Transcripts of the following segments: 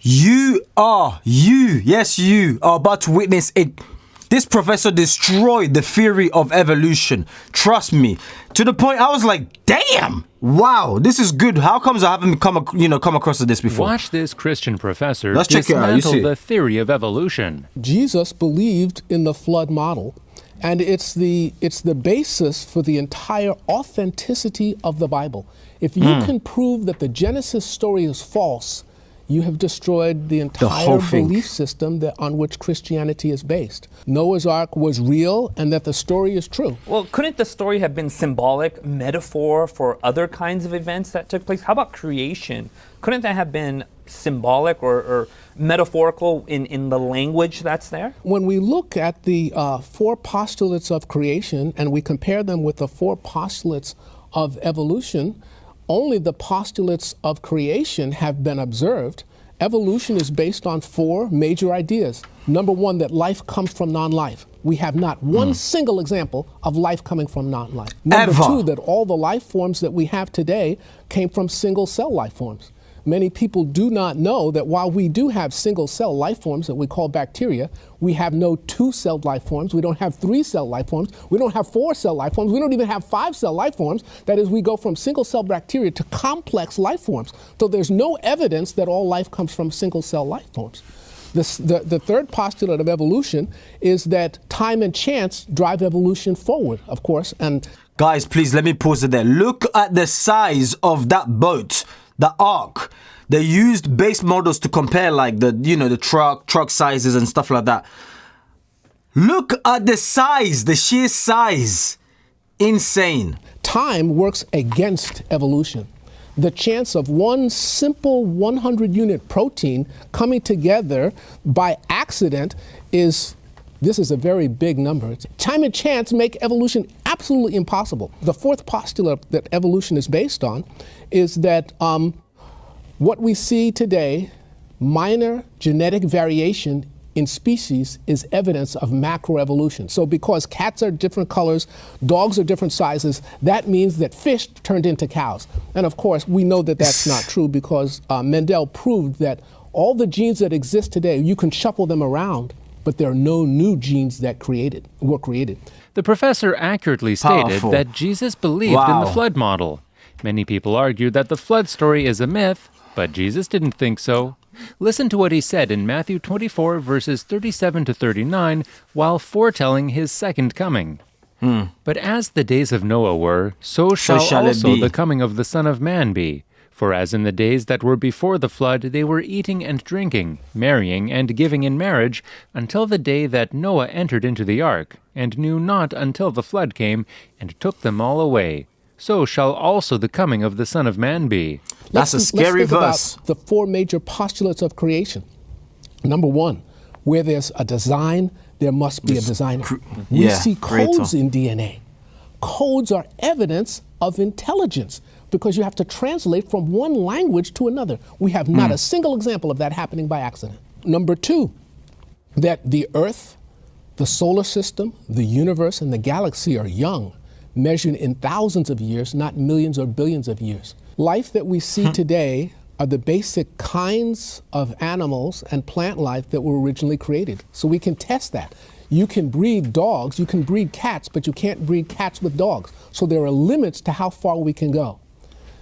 You are about to witness it. This professor destroyed the theory of evolution. Trust me. To the point I was like, damn, wow, this is good. How comes I haven't come across this before? Watch this Christian professor Let's check it out. You see. dismantle the theory of evolution. Jesus believed in the flood model, and it's the basis for the entire authenticity of the Bible. If you can prove that the Genesis story is false, you have destroyed the entire belief system on which Christianity is based. Noah's Ark was real and that the story is true. Well, couldn't the story have been symbolic, metaphor for other kinds of events that took place? How about creation? Couldn't that have been symbolic or metaphorical in the language that's there? When we look at the 4 postulates of creation and we compare them with the 4 postulates of evolution, only the postulates of creation have been observed. Evolution is based on 4 major ideas. Number 1, that life comes from non-life. We have not one single example of life coming from non-life. Number 2, that all the life forms that we have today came from single-cell life forms. Many people do not know that while we do have single-cell life forms that we call bacteria, we have no 2-celled life forms. We don't have 3-cell life forms. We don't have 4-cell life forms. We don't even have 5-cell life forms. That is, we go from single-cell bacteria to complex life forms. So there's no evidence that all life comes from single-cell life forms. The third postulate of evolution is that time and chance drive evolution forward, of course. And guys, please let me pause it there. Look at the size of that boat. The Ark. They used base models to compare like the truck sizes and stuff like that. Look at the size, the sheer size. Insane. Time works against evolution. The chance of one simple 100-unit protein coming together by accident this is a very big number. Time and chance make evolution absolutely impossible. The 4th postulate that evolution is based on is that what we see today, minor genetic variation in species, is evidence of macroevolution. So because cats are different colors, dogs are different sizes, that means that fish turned into cows. And of course, we know that that's not true because Mendel proved that all the genes that exist today, you can shuffle them around, but there are no new genes that were created. The professor accurately stated that Jesus believed in the flood model. Many people argue that the flood story is a myth, but Jesus didn't think so. Listen to what he said in Matthew 24, verses 37 to 39, while foretelling his second coming. But as the days of Noah were, so shall also the coming of the Son of Man be. For as in the days that were before the flood, they were eating and drinking, marrying and giving in marriage, until the day that Noah entered into the ark, and knew not until the flood came, and took them all away. So shall also the coming of the Son of Man be. That's a scary verse. About the 4 major postulates of creation. Number 1, where there's a design, there must be a designer. We see codes in DNA. Codes are evidence of intelligence because you have to translate from one language to another. We have not a single example of that happening by accident. Number 2, that the Earth, the solar system, the universe, and the galaxy are young, measured in thousands of years, not millions or billions of years. Life that we see today are the basic kinds of animals and plant life that were originally created. So we can test that. You can breed dogs, you can breed cats, but you can't breed cats with dogs. So there are limits to how far we can go.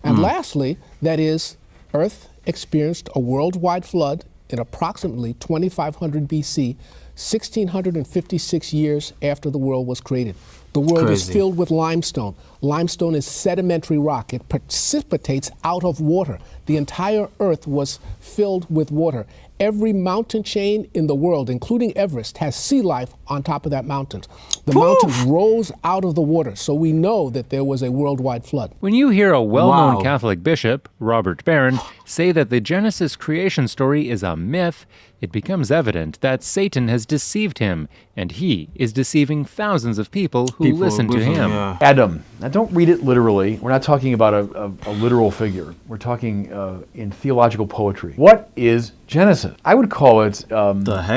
And lastly, that is, Earth experienced a worldwide flood in approximately 2500 BC, 1656 years after the world was created. The world is filled with limestone. Limestone is sedimentary rock. It precipitates out of water. The entire Earth was filled with water. Every mountain chain in the world, including Everest, has sea life on top of that mountain. The mountains rose out of the water, so we know that there was a worldwide flood. When you hear a well-known Catholic bishop, Robert Barron, say that the Genesis creation story is a myth, it becomes evident that Satan has deceived him, and he is deceiving thousands of people who listen to him. Adam. Now, don't read it literally. We're not talking about a literal figure. We're talking in theological poetry. What is Genesis? I would call it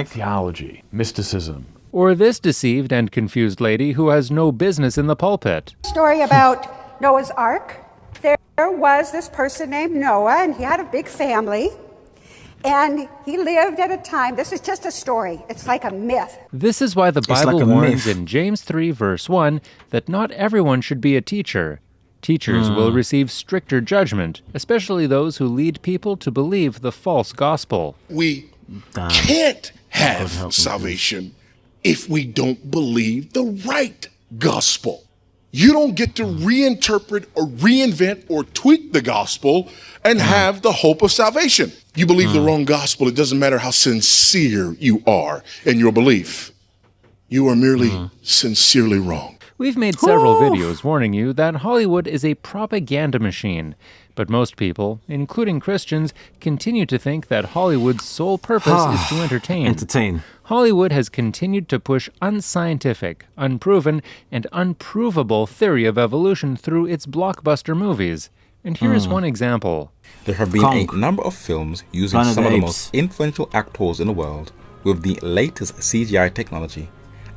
theology, mysticism. Or this deceived and confused lady who has no business in the pulpit. Story about Noah's Ark. There was this person named Noah, and he had a big family. And he lived at a time, this is just a story, it's like a myth. This is why the Bible warns in James 3, verse 1, that not everyone should be a teacher. Teachers will receive stricter judgment, especially those who lead people to believe the false gospel. We can't have salvation if we don't believe the right gospel. You don't get to reinterpret or reinvent or tweak the gospel and have the hope of salvation. You believe the wrong gospel. It doesn't matter how sincere you are in your belief. You are merely sincerely wrong. We've made several videos warning you that Hollywood is a propaganda machine, but most people, including Christians, continue to think that Hollywood's sole purpose is to entertain. Hollywood has continued to push unscientific, unproven, and unprovable theory of evolution through its blockbuster movies. And here is one example. There have been a number of films using some of the most influential actors in the world with the latest CGI technology,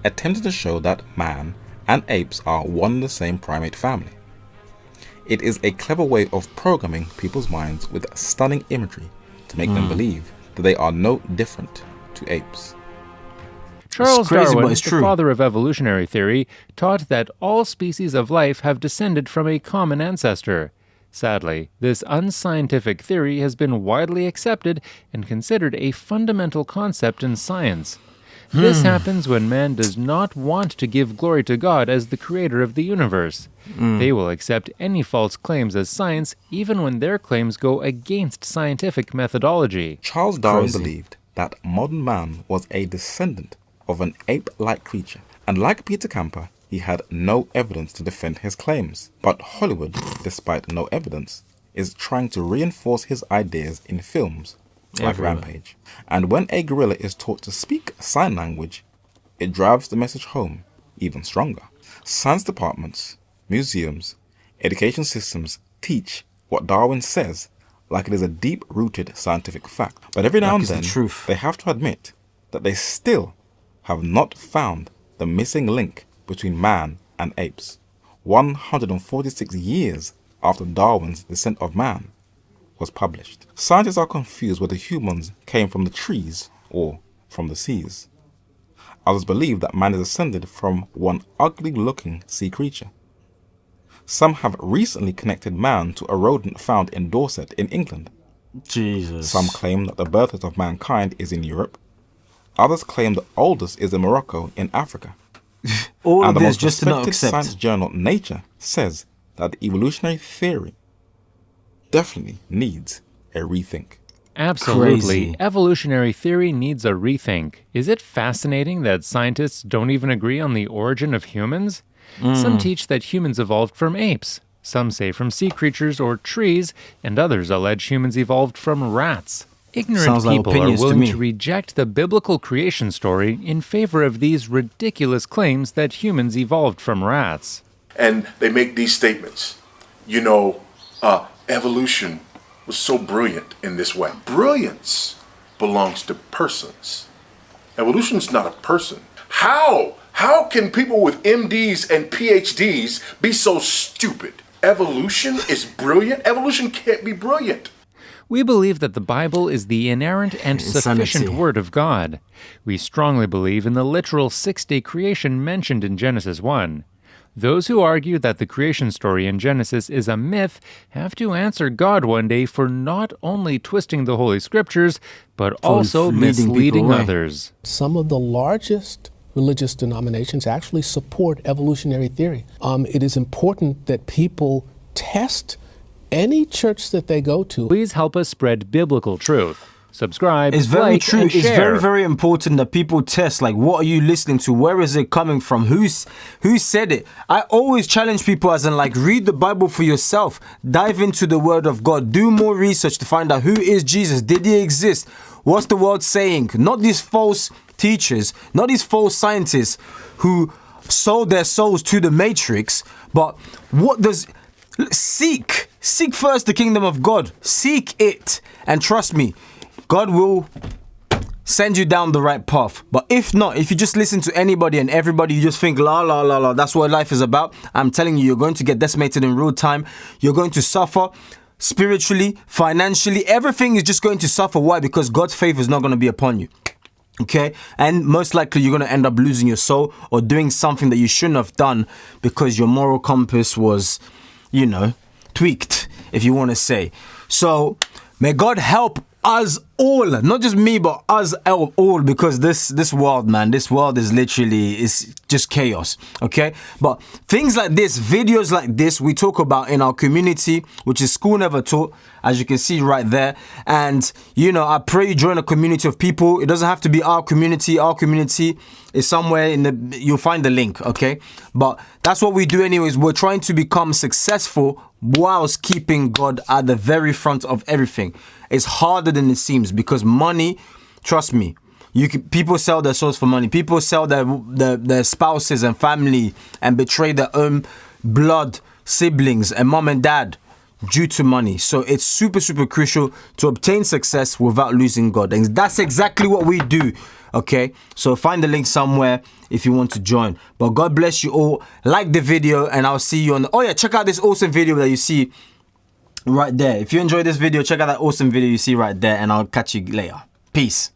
attempting to show that man and apes are one and the same primate family. It is a clever way of programming people's minds with stunning imagery to make them believe that they are no different to apes. Charles Darwin, the father of evolutionary theory, taught that all species of life have descended from a common ancestor. Sadly, this unscientific theory has been widely accepted and considered a fundamental concept in science. This happens when man does not want to give glory to God as the creator of the universe. They will accept any false claims as science, even when their claims go against scientific methodology. Charles Darwin believed that modern man was a descendant of an ape-like creature, and like Peter Camper, he had no evidence to defend his claims. But Hollywood, despite no evidence, is trying to reinforce his ideas in films like Rampage. And when a gorilla is taught to speak sign language, it drives the message home even stronger. Science departments, museums, education systems teach what Darwin says like it is a deep-rooted scientific fact. But every now and then, they have to admit that they still have not found the missing link between man and apes. 146 years after Darwin's Descent of Man was published. Scientists are confused whether humans came from the trees or from the seas. Others believe that man is descended from one ugly-looking sea creature. Some have recently connected man to a rodent found in Dorset in England. Some claim that the birthplace of mankind is in Europe. Others claim the oldest is in Morocco in Africa. And the most respected science journal, Nature, says that the evolutionary theory definitely needs a rethink. Absolutely. Evolutionary theory needs a rethink. Is it fascinating that scientists don't even agree on the origin of humans? Some teach that humans evolved from apes. Some say from sea creatures or trees, and others allege humans evolved from rats. Ignorant people are willing to reject the biblical creation story in favor of these ridiculous claims that humans evolved from rats. And they make these statements. You know, evolution was so brilliant in this way. Brilliance belongs to persons. Evolution is not a person. How? How can people with MDs and PhDs be so stupid? Evolution is brilliant? Evolution can't be brilliant. We believe that the Bible is the inerrant and sufficient Word of God. We strongly believe in the literal six-day creation mentioned in Genesis 1. Those who argue that the creation story in Genesis is a myth have to answer God one day for not only twisting the Holy Scriptures, but also misleading others. Some of the largest religious denominations actually support evolutionary theory. It is important that people test any church that they go to. Please help us spread biblical truth. Subscribe, it's very like, true. And share. It's very, very important that people test, like, what are you listening to? Where is it coming from? Who said it? I always challenge people as in, like, read the Bible for yourself. Dive into the Word of God. Do more research to find out who is Jesus. Did he exist? What's the world saying? Not these false teachers, not these false scientists who sold their souls to the Matrix, but what does... Seek first the kingdom of God. Seek it. And trust me, God will send you down the right path. But if not, if you just listen to anybody and everybody, you just think, la, la, la, la, that's what life is about. I'm telling you, you're going to get decimated in real time. You're going to suffer. spiritually, financially, everything is just going to suffer. Why? Because God's favor is not going to be upon you. Okay? And most likely you're going to end up losing your soul or doing something that you shouldn't have done because your moral compass was, you know, tweaked, if you want to say. So may God help us all, not just me, but us all, because this world, man, this world is literally, is just chaos, okay? But things like this, videos like this, we talk about in our community, which is School Never Taught, as you can see right there. And, you know, I pray you join a community of people. It doesn't have to be our community. Our community is somewhere in the, you'll find the link, okay? But that's what we do anyways. We're trying to become successful whilst keeping God at the very front of everything. It's harder than it seems because money, trust me, people sell their souls for money. People sell their spouses and family and betray their own blood siblings and mom and dad due to money. So it's super, super crucial to obtain success without losing God. And that's exactly what we do. Okay, so find the link somewhere if you want to join. But God bless you all. Like the video and I'll see you on the... Oh yeah, check out this awesome video that you see right there. If you enjoyed this video, check out that awesome video you see right there and I'll catch you later. Peace.